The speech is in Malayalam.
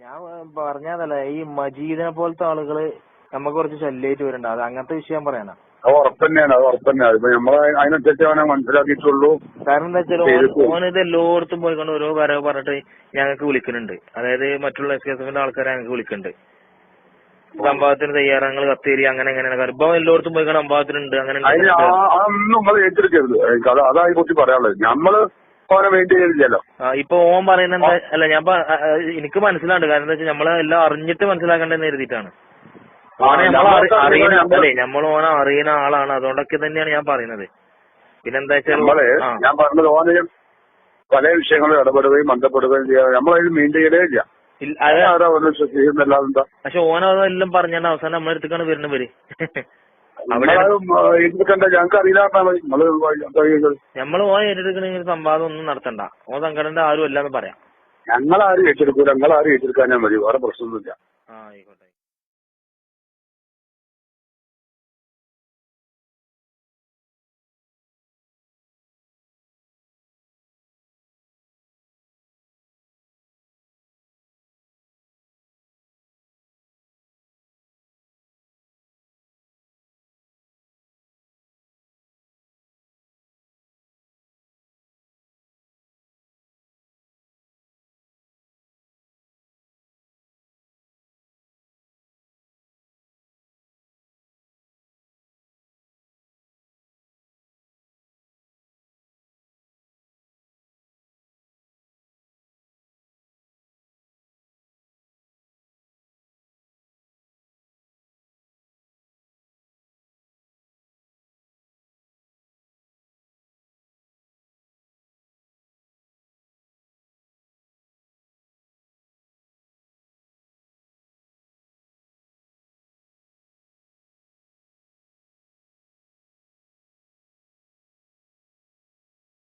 ഞാൻ പറഞ്ഞതല്ല, ഈ മജീദിനെ പോലത്തെ ആളുകള് നമുക്ക് കുറച്ച് ശല്യമായിട്ട് വരുന്നുണ്ട്. അത് അങ്ങനത്തെ വിഷയം പറയാനാ. അത് ഉറപ്പന്നെയാണ്, അത് ഉറപ്പന്നെയാണ്. ഇപ്പൊ നമ്മള് അതിനനുസരിച്ച് അവനെ മനസ്സിലാക്കിയിട്ടുള്ളൂ. കാരണം എന്താ വെച്ചാൽ ഓനിത് എല്ലായിടത്തും പോയിക്കൊണ്ട് ഓരോ വരവ് പറഞ്ഞിട്ട് ഞങ്ങൾക്ക് വിളിക്കുന്നുണ്ട്. അതായത് മറ്റുള്ള SKSFന്റെ ആൾക്കാരെ ഞങ്ങൾക്ക് വിളിക്കുന്നുണ്ട്. സംഭവത്തിന് തയ്യാറങ്ങൾ കത്തേരി അങ്ങനെ എങ്ങനെയാണ് ഇപ്പൊ എല്ലായിടത്തും പോയിക്കൊണ്ട് സംഭവത്തിനുണ്ട് അങ്ങനെ. അതൊന്നും നമ്മൾ ഏറ്റെടുക്കരുത്. അതായി കുറിച്ച് പറയാനുള്ളത്. നമ്മള് ഓനെ മെയിൻറ്റെയിൻ ചെയ്തില്ലല്ലോ. ഇപ്പൊ ഓൻ പറയുന്ന എന്താ അല്ല, ഞാൻ എനിക്ക് മനസ്സിലാണ്ട്. കാരണം എന്താ വെച്ചാൽ നമ്മളെ എല്ലാം അറിഞ്ഞിട്ട് മനസ്സിലാക്കേണ്ടതെന്ന് കരുതിയിട്ടാണ്. ഓനെ നമ്മൾ ഓനെ അറിയുന്ന ആളാണ്, അതുകൊണ്ടൊക്കെ തന്നെയാണ് ഞാൻ പറയുന്നത്. പിന്നെന്താ വെച്ചാൽ ഞാൻ പറഞ്ഞത് ഓന് പല വിഷയങ്ങളും ഇടപെടുകയും ബന്ധപ്പെടുകയും ചെയ്യാം. നമ്മളതിൽ മെയിൻറ്റെയിൻ ചെയ്യലേ ഇല്ല. പക്ഷെ ഓനെല്ലാം പറഞ്ഞാൽ അവസാനം നമ്മളെ അടുത്തേക്കാണ് വരുന്നവര്. ഞങ്ങൾക്ക് അറിയില്ല. നമ്മള് ഓൻ ഏറ്റെടുക്കണമെങ്കിൽ സംവാദം ഒന്നും നടത്തണ്ട. ഓൻ സംഘടന ആരും അല്ലാന്ന് പറയാം. ഞങ്ങളാരും ഏറ്റെടുക്കൂല, ഞങ്ങളാരും ഏറ്റെടുക്കാനാ മതി. വേറെ പ്രശ്നമൊന്നുമില്ല. ആയിക്കോട്ടെ.